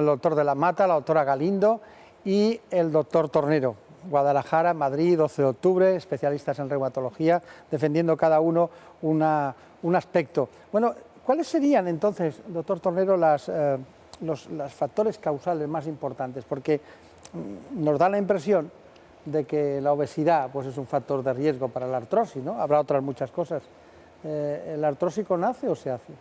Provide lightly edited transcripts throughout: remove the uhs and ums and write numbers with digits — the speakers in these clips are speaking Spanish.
el doctor de la Mata, la doctora Galindo y el doctor Tornero. Guadalajara, Madrid, 12 de octubre, especialistas en reumatología, defendiendo cada uno un aspecto. Bueno, ¿cuáles serían entonces, doctor Tornero, los factores causales más importantes? Porque nos da la impresión de que la obesidad pues, es un factor de riesgo para la artrosis, ¿no? Habrá otras muchas cosas. ¿El artrósico nace o se hace?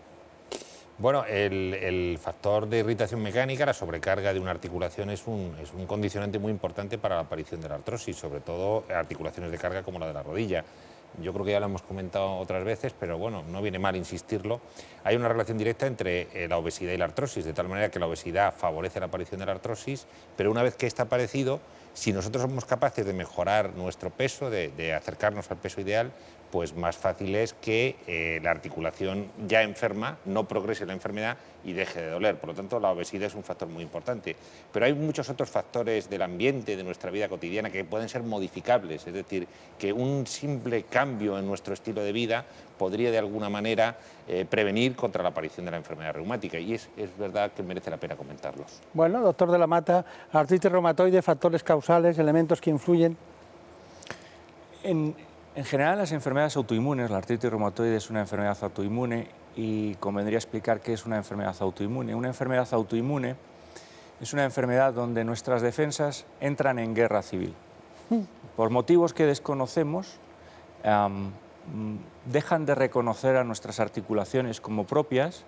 Bueno, el factor de irritación mecánica, la sobrecarga de una articulación, es un condicionante muy importante para la aparición de la artrosis, sobre todo articulaciones de carga como la de la rodilla. Yo creo que ya lo hemos comentado otras veces, pero bueno, no viene mal insistirlo. Hay una relación directa entre la obesidad y la artrosis, de tal manera que la obesidad favorece la aparición de la artrosis, pero una vez que está aparecido, si nosotros somos capaces de mejorar nuestro peso, de acercarnos al peso ideal, pues más fácil es que la articulación ya enferma no progrese la enfermedad y deje de doler. Por lo tanto, la obesidad es un factor muy importante. Pero hay muchos otros factores del ambiente, de nuestra vida cotidiana, que pueden ser modificables. Es decir, que un simple cambio en nuestro estilo de vida podría de alguna manera prevenir contra la aparición de la enfermedad reumática. Y es verdad que merece la pena comentarlos. Bueno, doctor de la Mata, artritis reumatoide, factores causales, elementos que influyen. En general, las enfermedades autoinmunes, la artritis reumatoide es una enfermedad autoinmune y convendría explicar qué es una enfermedad autoinmune. Una enfermedad autoinmune es una enfermedad donde nuestras defensas entran en guerra civil. Por motivos que desconocemos, dejan de reconocer a nuestras articulaciones como propias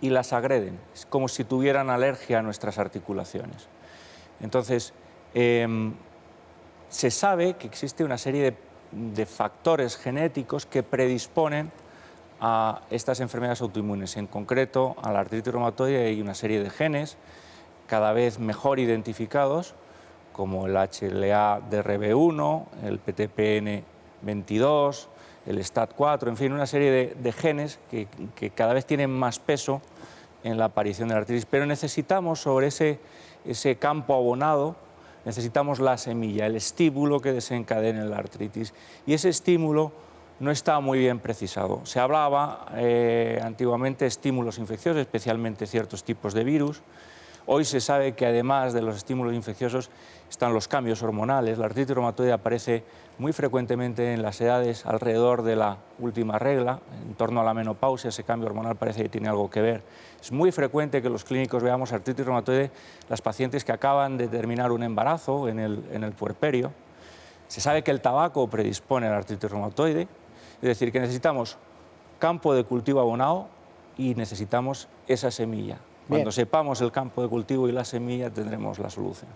y las agreden. Es como si tuvieran alergia a nuestras articulaciones. Entonces, se sabe que existe una serie de factores genéticos que predisponen a estas enfermedades autoinmunes. En concreto, a la artritis reumatoide hay una serie de genes cada vez mejor identificados, como el HLA-DRB1, el PTPN22, el STAT4, en fin, una serie de genes que cada vez tienen más peso en la aparición de la artritis. Pero necesitamos, sobre ese campo abonado, necesitamos la semilla, el estímulo que desencadene la artritis. Y ese estímulo no está muy bien precisado. Se hablaba antiguamente de estímulos infecciosos, especialmente ciertos tipos de virus. Hoy se sabe que además de los estímulos infecciosos están los cambios hormonales. La artritis reumatoide aparece muy frecuentemente en las edades alrededor de la última regla, en torno a la menopausia. Ese cambio hormonal parece que tiene algo que ver. Es muy frecuente que los clínicos veamos artritis reumatoide las pacientes que acaban de terminar un embarazo en el puerperio. Se sabe que el tabaco predispone a la artritis reumatoide, es decir, que necesitamos campo de cultivo abonado y necesitamos esa semilla. Cuando sepamos el campo de cultivo y la semilla tendremos la solución.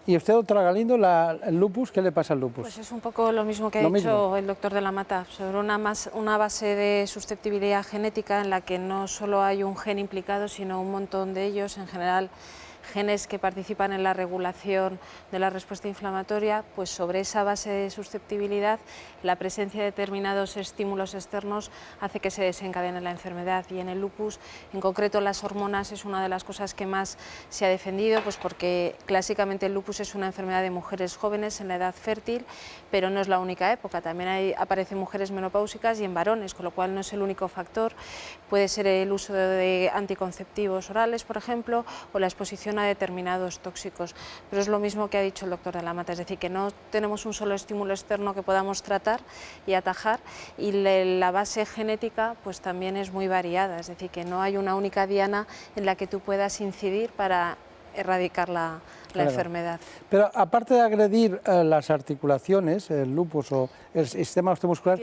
¿Y usted, doctora Galindo, el lupus, qué le pasa al lupus? Pues es un poco lo mismo que ha dicho el doctor de la Mata, sobre una base de susceptibilidad genética en la que no solo hay un gen implicado, sino un montón de ellos, en general genes que participan en la regulación de la respuesta inflamatoria. Pues sobre esa base de susceptibilidad, la presencia de determinados estímulos externos hace que se desencadene la enfermedad. Y en el lupus, en concreto, las hormonas es una de las cosas que más se ha defendido, pues porque clásicamente el lupus es una enfermedad de mujeres jóvenes en la edad fértil, pero no es la única época. También aparecen mujeres menopáusicas y en varones, con lo cual no es el único factor. Puede ser el uso de anticonceptivos orales, por ejemplo, o la exposición a determinados tóxicos, pero es lo mismo que ha dicho el doctor de la Mata, es decir, que no tenemos un solo estímulo externo que podamos tratar y atajar, y la base genética pues también es muy variada, es decir, que no hay una única diana en la que tú puedas incidir para erradicar la enfermedad. Pero aparte de agredir las articulaciones, el lupus o el sistema osteomuscular,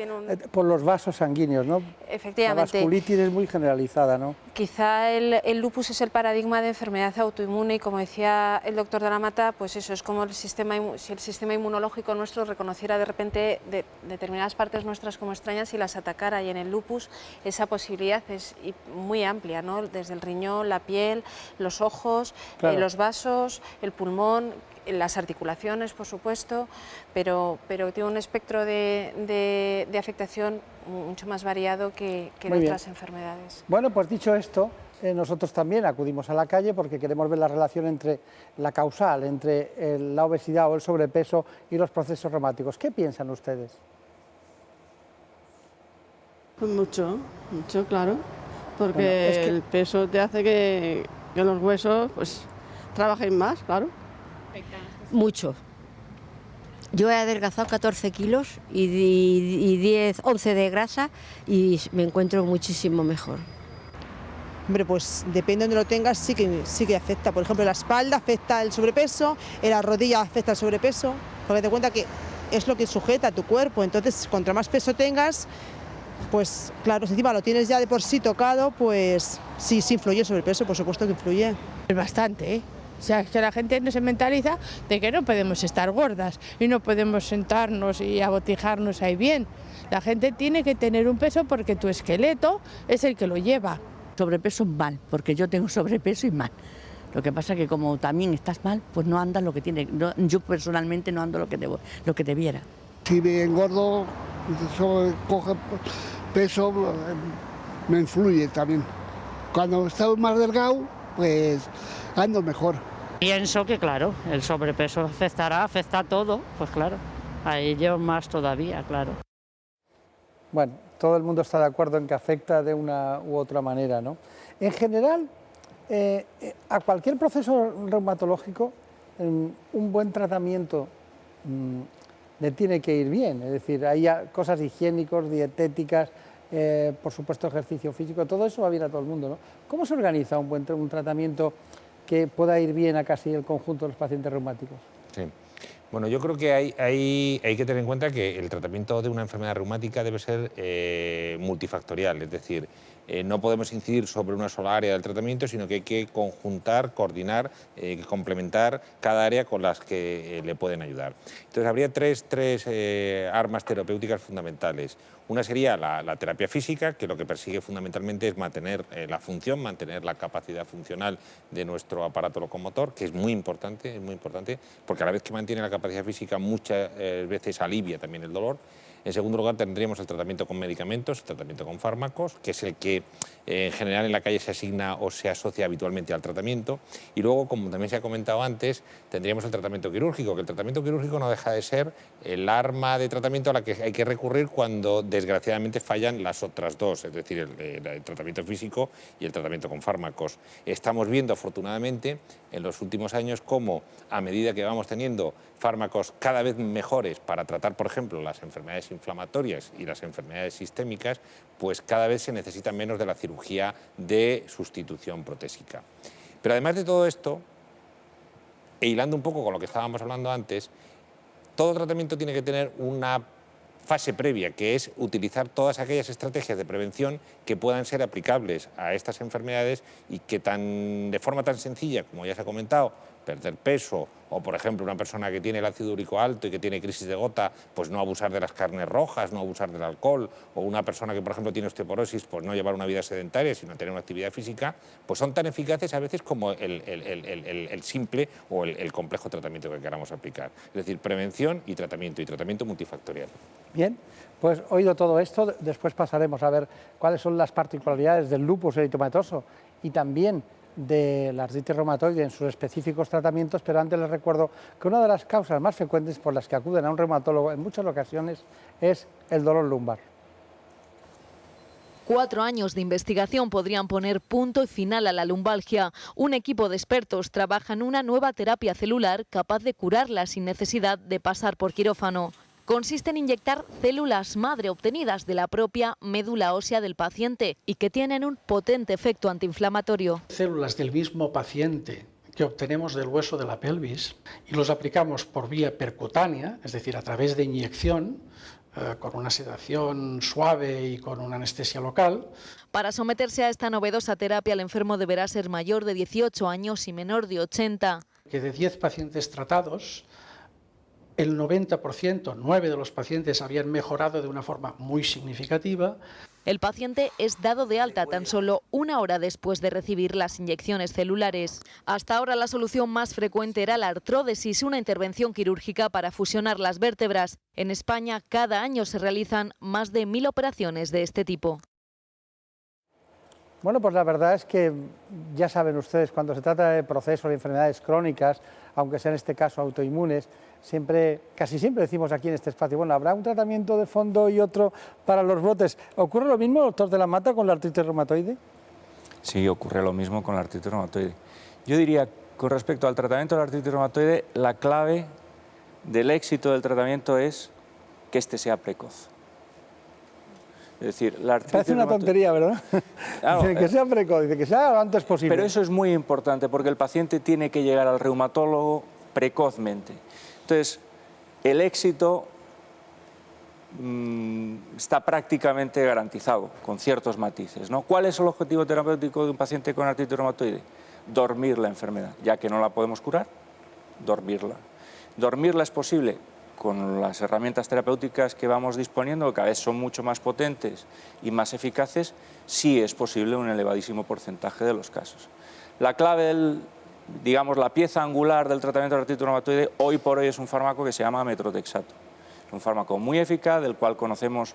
por los vasos sanguíneos, ¿no? Efectivamente. La vasculitis es muy generalizada, ¿no? Quizá el lupus es el paradigma de enfermedad autoinmune y, como decía el doctor de la Mata, pues eso es como si el sistema inmunológico nuestro reconociera de repente determinadas partes nuestras como extrañas y las atacara, y en el lupus esa posibilidad es muy amplia, ¿no? Desde el riñón, la piel, los ojos, los vasos, el pulmón, las articulaciones, por supuesto, pero tiene un espectro de afectación mucho más variado que en otras enfermedades. Bueno, pues dicho esto, nosotros también acudimos a la calle porque queremos ver la relación entre la causal, entre la obesidad o el sobrepeso y los procesos reumáticos. ¿Qué piensan ustedes? Pues mucho, claro, porque el peso te hace que los huesos pues Trabajáis más, claro. Mucho. Yo he adelgazado 14 kilos y 10, 11 de grasa y me encuentro muchísimo mejor. Hombre, pues depende de donde lo tengas, sí que afecta. Por ejemplo, la espalda afecta el sobrepeso, en la rodilla afecta el sobrepeso, porque te cuenta que es lo que sujeta a tu cuerpo. Entonces, cuanto más peso tengas, pues claro, si encima lo tienes ya de por sí tocado, pues sí influye el sobrepeso, por supuesto que influye. Bastante, ¿eh? O sea, que la gente no se mentaliza de que no podemos estar gordas y no podemos sentarnos y abotijarnos ahí bien. La gente tiene que tener un peso porque tu esqueleto es el que lo lleva. Sobrepeso mal, porque yo tengo sobrepeso y mal. Lo que pasa es que como también estás mal, pues no andas lo que tiene. Yo personalmente no ando lo que debiera. Si me engordo, coge peso, me influye también. Cuando estoy más delgado, pues ando mejor. Pienso que claro, el sobrepeso afecta a todo, pues claro, a ellos más todavía, claro. Bueno, todo el mundo está de acuerdo en que afecta de una u otra manera, ¿no? En general, a cualquier proceso reumatológico, un buen tratamiento le tiene que ir bien, es decir, hay cosas higiénicas, dietéticas, por supuesto ejercicio físico, todo eso va bien a todo el mundo, ¿no? ¿Cómo se organiza un tratamiento que pueda ir bien a casi el conjunto de los pacientes reumáticos? Sí. Bueno, yo creo que hay que tener en cuenta que el tratamiento de una enfermedad reumática debe ser multifactorial, es decir, no podemos incidir sobre una sola área del tratamiento, sino que hay que conjuntar, coordinar, complementar cada área con las que le pueden ayudar. Entonces, habría tres armas terapéuticas fundamentales. Una sería la terapia física, que lo que persigue fundamentalmente es mantener la función, mantener la capacidad funcional de nuestro aparato locomotor, que es muy importante, porque a la vez que mantiene la capacidad física muchas veces alivia también el dolor. En segundo lugar, tendríamos el tratamiento con medicamentos, el tratamiento con fármacos, que es el que en general en la calle se asigna o se asocia habitualmente al tratamiento. Y luego, como también se ha comentado antes, tendríamos el tratamiento quirúrgico, que el tratamiento quirúrgico no deja de ser el arma de tratamiento a la que hay que recurrir cuando desgraciadamente fallan las otras dos, es decir, el tratamiento físico y el tratamiento con fármacos. Estamos viendo, afortunadamente, en los últimos años cómo, a medida que vamos teniendo fármacos cada vez mejores para tratar, por ejemplo, las enfermedades inflamatorias y las enfermedades sistémicas, pues cada vez se necesita menos de la cirugía de sustitución protésica. Pero además de todo esto, e hilando un poco con lo que estábamos hablando antes, todo tratamiento tiene que tener una fase previa, que es utilizar todas aquellas estrategias de prevención que puedan ser aplicables a estas enfermedades y que de forma tan sencilla, como ya se ha comentado, perder peso, o por ejemplo una persona que tiene el ácido úrico alto y que tiene crisis de gota, pues no abusar de las carnes rojas, no abusar del alcohol, o una persona que por ejemplo tiene osteoporosis, pues no llevar una vida sedentaria, sino tener una actividad física, pues son tan eficaces a veces como el simple o el complejo tratamiento que queramos aplicar. Es decir, prevención y tratamiento multifactorial. Bien, pues oído todo esto, después pasaremos a ver cuáles son las particularidades del lupus eritematoso y también de la artritis reumatoide en sus específicos tratamientos, pero antes les recuerdo que una de las causas más frecuentes por las que acuden a un reumatólogo en muchas ocasiones es el dolor lumbar. 4 años de investigación podrían poner punto y final a la lumbalgia. Un equipo de expertos trabaja en una nueva terapia celular capaz de curarla sin necesidad de pasar por quirófano. Consiste en inyectar células madre obtenidas de la propia médula ósea del paciente y que tienen un potente efecto antiinflamatorio. Células del mismo paciente que obtenemos del hueso de la pelvis y los aplicamos por vía percutánea, es decir, a través de inyección, con una sedación suave y con una anestesia local. Para someterse a esta novedosa terapia, el enfermo deberá ser mayor de 18 años y menor de 80. Que de 10 pacientes tratados, el 90%, 9 de los pacientes habían mejorado de una forma muy significativa. El paciente es dado de alta tan solo 1 hora después de recibir las inyecciones celulares. Hasta ahora la solución más frecuente era la artródesis, una intervención quirúrgica para fusionar las vértebras. En España cada año se realizan más de 1000 operaciones de este tipo. Bueno, pues la verdad es que ya saben ustedes, cuando se trata de procesos de enfermedades crónicas, aunque sea en este caso autoinmunes, casi siempre decimos aquí en este espacio, bueno, habrá un tratamiento de fondo y otro para los brotes. ¿Ocurre lo mismo, doctor de la Mata, con la artritis reumatoide? Sí, ocurre lo mismo con la artritis reumatoide. Yo diría Con respecto al tratamiento de la artritis reumatoide, la clave del éxito del tratamiento es que este sea precoz. Es decir, la artritis parece una tontería, ¿verdad? Claro, dice que sea precoz, dice que sea lo antes posible. Pero eso es muy importante porque el paciente tiene que llegar al reumatólogo precozmente. Entonces, el éxito está prácticamente garantizado, con ciertos matices, ¿no? ¿Cuál es el objetivo terapéutico de un paciente con artritis reumatoide? Dormir la enfermedad, ya que no la podemos curar, dormirla. ¿Dormirla es posible? Con las herramientas terapéuticas que vamos disponiendo, que cada vez son mucho más potentes y más eficaces, sí es posible un elevadísimo porcentaje de los casos. La clave, digamos, la pieza angular del tratamiento de artritis reumatoide hoy por hoy es un fármaco que se llama Metrotexato. Es un fármaco muy eficaz, del cual conocemos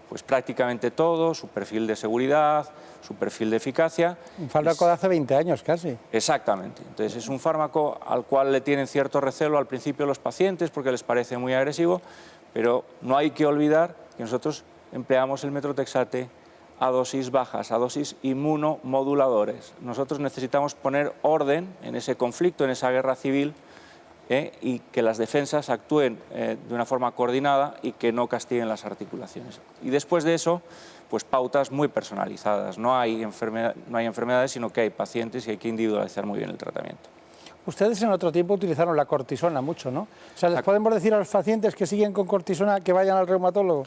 pues, prácticamente todo, su perfil de seguridad, su perfil de eficacia. Un fármaco de hace 20 años casi. Exactamente. Entonces es un fármaco al cual le tienen cierto recelo al principio los pacientes porque les parece muy agresivo, pero no hay que olvidar que nosotros empleamos el Metrotexate a dosis bajas, a dosis inmunomoduladores. Nosotros necesitamos poner orden en ese conflicto, en esa guerra civil, y que las defensas actúen de una forma coordinada y que no castiguen las articulaciones. Y después de eso, pues pautas muy personalizadas. No hay enfermedades, sino que hay pacientes y hay que individualizar muy bien el tratamiento. Ustedes en otro tiempo utilizaron la cortisona mucho, ¿no? O sea, ¿les podemos decir a los pacientes que siguen con cortisona que vayan al reumatólogo?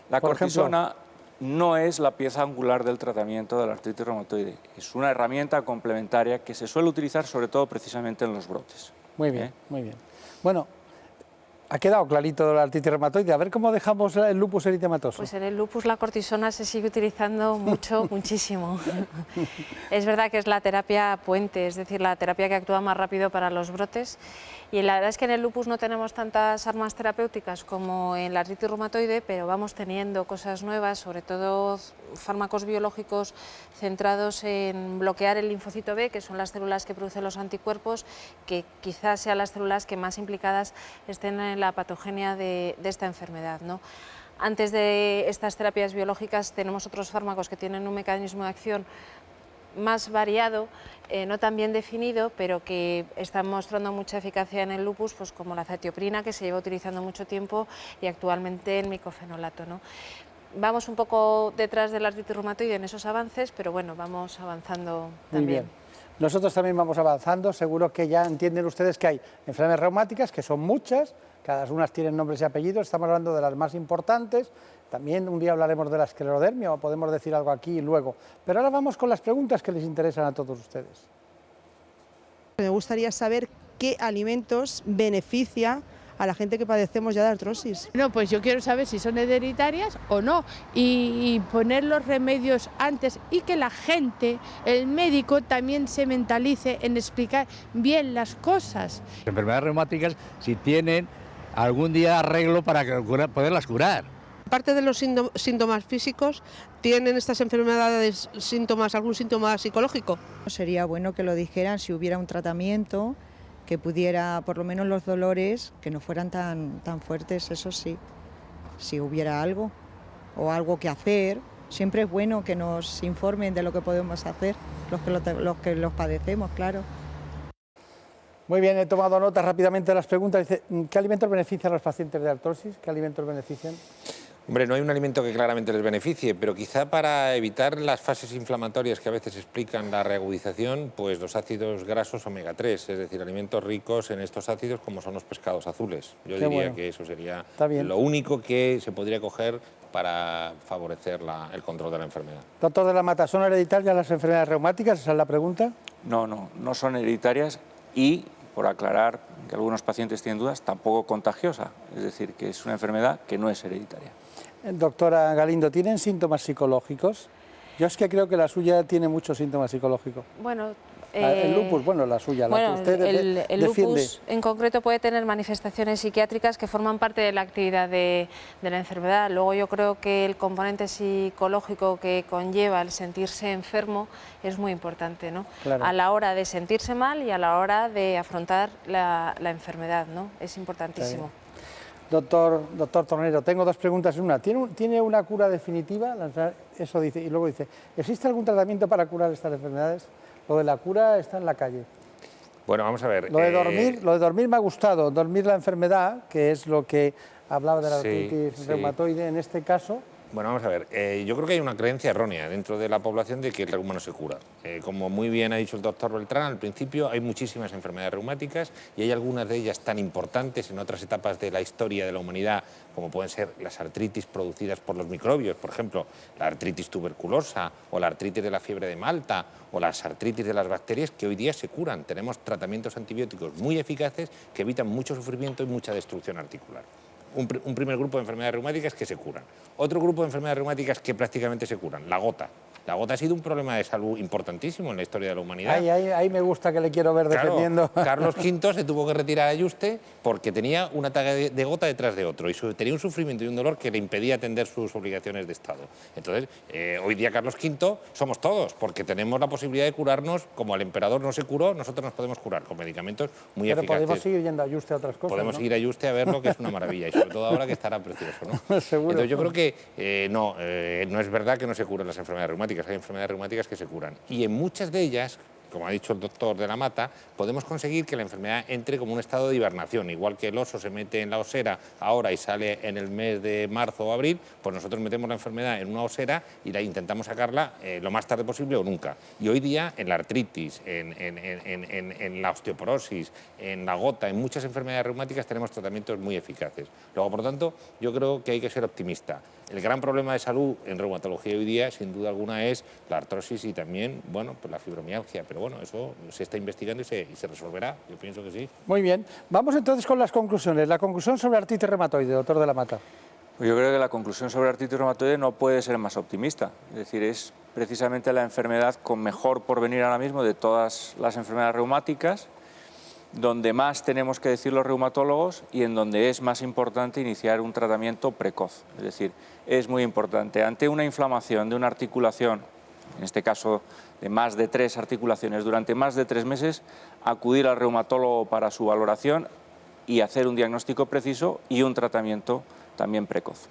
La cortisona no es la pieza angular del tratamiento de la artritis reumatoide. Es una herramienta complementaria que se suele utilizar sobre todo precisamente en los brotes. Muy bien, muy bien. Bueno, ha quedado clarito la artritis reumatoide. A ver cómo dejamos el lupus eritematoso. Pues en el lupus la cortisona se sigue utilizando mucho, muchísimo. Es verdad que es la terapia puente, es decir, la terapia que actúa más rápido para los brotes. Y la verdad es que en el lupus no tenemos tantas armas terapéuticas como en la artritis reumatoide, pero vamos teniendo cosas nuevas, sobre todo fármacos biológicos centrados en bloquear el linfocito B, que son las células que producen los anticuerpos, que quizás sean las células que más implicadas estén en la patogenia de esta enfermedad, ¿no? Antes de estas terapias biológicas tenemos otros fármacos que tienen un mecanismo de acción más variado, no tan bien definido, pero que están mostrando mucha eficacia en el lupus, pues como la azatioprina, que se lleva utilizando mucho tiempo, y actualmente el micofenolato, ¿no? Vamos un poco detrás de la artritis reumatoide en esos avances, pero bueno, vamos avanzando también. Muy bien. Nosotros también vamos avanzando, seguro que ya entienden ustedes que hay enfermedades reumáticas, que son muchas, cada una tienen nombres y apellidos, estamos hablando de las más importantes, también un día hablaremos de la esclerodermia o podemos decir algo aquí y luego, pero ahora vamos con las preguntas que les interesan a todos ustedes. Me gustaría saber qué alimentos beneficia a la gente que padecemos ya de artrosis. No, pues yo quiero saber si son hereditarias o no y poner los remedios antes y que la gente, el médico también se mentalice en explicar bien las cosas. Enfermedades reumáticas si tienen algún día arreglo para poderlas curar. Aparte de los síntomas físicos, ¿tienen estas enfermedades algún síntoma psicológico? Sería bueno que lo dijeran si hubiera un tratamiento que pudiera, por lo menos los dolores, que no fueran tan fuertes, eso sí, si hubiera algo o algo que hacer. Siempre es bueno que nos informen de lo que podemos hacer, los que los padecemos, claro. Muy bien, he tomado nota rápidamente de las preguntas. Dice, ¿qué alimentos benefician a los pacientes de artrosis? ¿Qué alimentos benefician? Hombre, no hay un alimento que claramente les beneficie, pero quizá para evitar las fases inflamatorias que a veces explican la reagudización, pues los ácidos grasos omega 3, es decir, alimentos ricos en estos ácidos como son los pescados azules. Yo diría que eso sería lo único que se podría coger para favorecer el control de la enfermedad. Doctor de la Mata, ¿son hereditarias las enfermedades reumáticas? ¿Esa es la pregunta? No son hereditarias y, por aclarar que algunos pacientes tienen dudas, tampoco contagiosa, es decir, que es una enfermedad que no es hereditaria. Doctora Galindo, ¿tienen síntomas psicológicos? Yo es que creo que la suya tiene muchos síntomas psicológicos. Bueno, el lupus, bueno, la suya, la que usted defiende. El lupus en concreto puede tener manifestaciones psiquiátricas que forman parte de la actividad de la enfermedad. Luego yo creo que el componente psicológico que conlleva el sentirse enfermo es muy importante, ¿no? Claro. A la hora de sentirse mal y a la hora de afrontar la enfermedad, ¿no? Es importantísimo. Doctor Tornero, tengo dos preguntas en una. ¿Tiene una cura definitiva? Eso dice. Y luego dice, ¿existe algún tratamiento para curar estas enfermedades? Lo de la cura está en la calle. Bueno, vamos a ver. Lo de dormir me ha gustado, dormir la enfermedad, que es lo que hablaba de la artritis reumatoide en este caso. Bueno, vamos a ver, yo creo que hay una creencia errónea dentro de la población de que el reuma no se cura. Como muy bien ha dicho el doctor Beltrán, al principio hay muchísimas enfermedades reumáticas y hay algunas de ellas tan importantes en otras etapas de la historia de la humanidad, como pueden ser las artritis producidas por los microbios, por ejemplo, la artritis tuberculosa o la artritis de la fiebre de Malta o las artritis de las bacterias, que hoy día se curan. Tenemos tratamientos antibióticos muy eficaces que evitan mucho sufrimiento y mucha destrucción articular. Un primer grupo de enfermedades reumáticas que se curan. Otro grupo de enfermedades reumáticas que prácticamente se curan, la gota. La gota ha sido un problema de salud importantísimo en la historia de la humanidad. Ahí me gusta que le quiero ver defendiendo. Carlos V se tuvo que retirar a Yuste porque tenía un ataque de gota detrás de otro y tenía un sufrimiento y un dolor que le impedía atender sus obligaciones de Estado. Entonces, hoy día Carlos V somos todos, porque tenemos la posibilidad de curarnos, como el emperador no se curó, nosotros nos podemos curar con medicamentos muy eficaces. Pero podemos seguir yendo a Yuste a otras cosas, podemos ¿no? ir a Yuste a verlo, que es una maravilla, y sobre todo ahora que estará precioso, ¿no? Seguro. Entonces yo creo que no es verdad que no se curan las enfermedades reumáticas, hay enfermedades reumáticas que se curan. Y en muchas de ellas, como ha dicho el doctor de la Mata, podemos conseguir que la enfermedad entre como un estado de hibernación. Igual que el oso se mete en la osera ahora y sale en el mes de marzo o abril, pues nosotros metemos la enfermedad en una osera y la intentamos sacarla lo más tarde posible o nunca. Y hoy día en la artritis, en la osteoporosis, en la gota, en muchas enfermedades reumáticas tenemos tratamientos muy eficaces. Luego, por lo tanto, yo creo que hay que ser optimista. El gran problema de salud en reumatología hoy día, sin duda alguna, es la artrosis y también, bueno, pues la fibromialgia. Pero bueno, eso se está investigando y se resolverá. Yo pienso que sí. Muy bien. Vamos entonces con las conclusiones. La conclusión sobre artritis reumatoide, doctor de la Mata. Pues yo creo que la conclusión sobre artritis reumatoide no puede ser más optimista. Es decir, es precisamente la enfermedad con mejor porvenir ahora mismo de todas las enfermedades reumáticas, donde más tenemos que decir los reumatólogos y en donde es más importante iniciar un tratamiento precoz. Es decir, es muy importante. Ante una inflamación de una articulación, en este caso de más de 3 articulaciones, durante más de 3 meses, acudir al reumatólogo para su valoración y hacer un diagnóstico preciso y un tratamiento también precoz.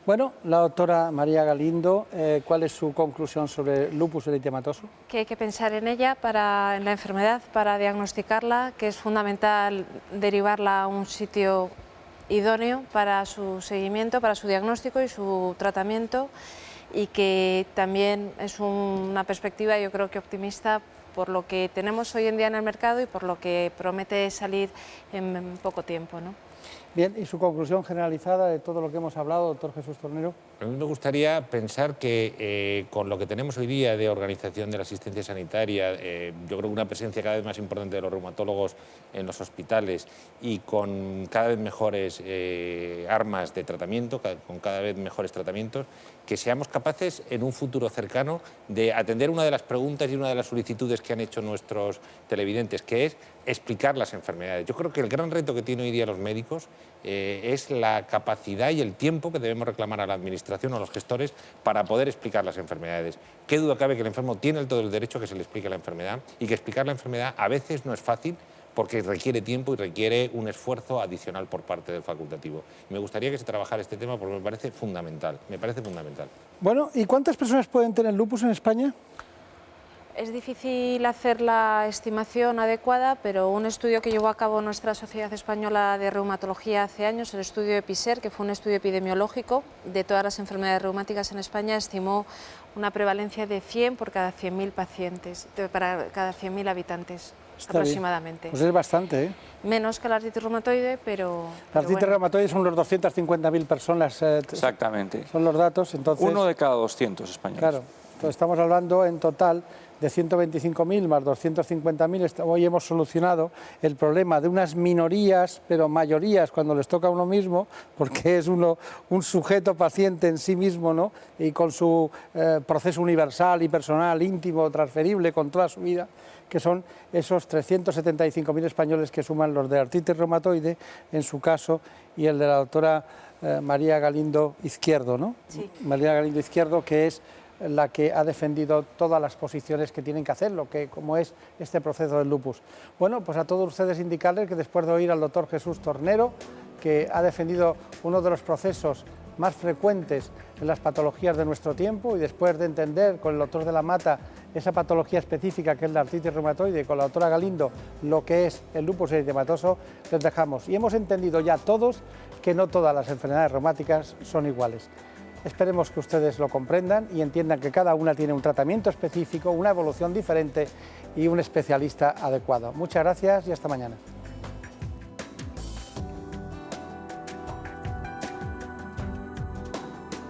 Bueno, la doctora María Galindo, ¿cuál es su conclusión sobre lupus eritematoso? Que hay que pensar en ella, en la enfermedad, para diagnosticarla, que es fundamental derivarla a un sitio idóneo para su seguimiento, para su diagnóstico y su tratamiento, y que también es una perspectiva, yo creo que optimista, por lo que tenemos hoy en día en el mercado y por lo que promete salir en poco tiempo, ¿no? Bien, ¿y su conclusión generalizada de todo lo que hemos hablado, doctor Jesús Tornero? A mí me gustaría pensar que con lo que tenemos hoy día de organización de la asistencia sanitaria, yo creo que una presencia cada vez más importante de los reumatólogos en los hospitales y con cada vez mejores armas de tratamiento, con cada vez mejores tratamientos, que seamos capaces en un futuro cercano de atender una de las preguntas y una de las solicitudes que han hecho nuestros televidentes, que es explicar las enfermedades. Yo creo que el gran reto que tienen hoy día los médicos es la capacidad y el tiempo que debemos reclamar a la administración o a los gestores para poder explicar las enfermedades. Qué duda cabe que el enfermo tiene todo el derecho a que se le explique la enfermedad y que explicar la enfermedad a veces no es fácil porque requiere tiempo y requiere un esfuerzo adicional por parte del facultativo. Me gustaría que se trabajara este tema porque me parece fundamental. Bueno, ¿y cuántas personas pueden tener lupus en España? Es difícil hacer la estimación adecuada, pero un estudio que llevó a cabo nuestra Sociedad Española de Reumatología hace años, el estudio EPISER, que fue un estudio epidemiológico de todas las enfermedades reumáticas en España, estimó una prevalencia de 100 por cada 100.000 pacientes, para cada 100.000 habitantes. Está aproximadamente. Bien. Pues es bastante, ¿eh? Menos que la artritis reumatoide, pero... La artritis reumatoide son los 250.000 personas. Exactamente. Son los datos, entonces... 1 de cada 200 españoles. Claro, entonces estamos hablando en total de 125.000 más 250.000. Hoy hemos solucionado el problema de unas minorías, pero mayorías cuando les toca a uno mismo, porque es uno un sujeto paciente en sí mismo, ¿no? Y con su proceso universal y personal, íntimo, transferible, con toda su vida, que son esos 375.000 españoles que suman los de artritis reumatoide, en su caso, y el de la doctora María Galindo Izquierdo, ¿no? Sí. María Galindo Izquierdo, que es la que ha defendido todas las posiciones que tienen que hacer, como es este proceso del lupus. Bueno, pues a todos ustedes indicarles que después de oír al doctor Jesús Tornero, que ha defendido uno de los procesos más frecuentes en las patologías de nuestro tiempo, y después de entender con el doctor de la Mata esa patología específica que es la artritis reumatoide y con la doctora Galindo lo que es el lupus eritematoso, les dejamos. Y hemos entendido ya todos que no todas las enfermedades reumáticas son iguales. Esperemos que ustedes lo comprendan y entiendan que cada una tiene un tratamiento específico, una evolución diferente y un especialista adecuado. Muchas gracias y hasta mañana.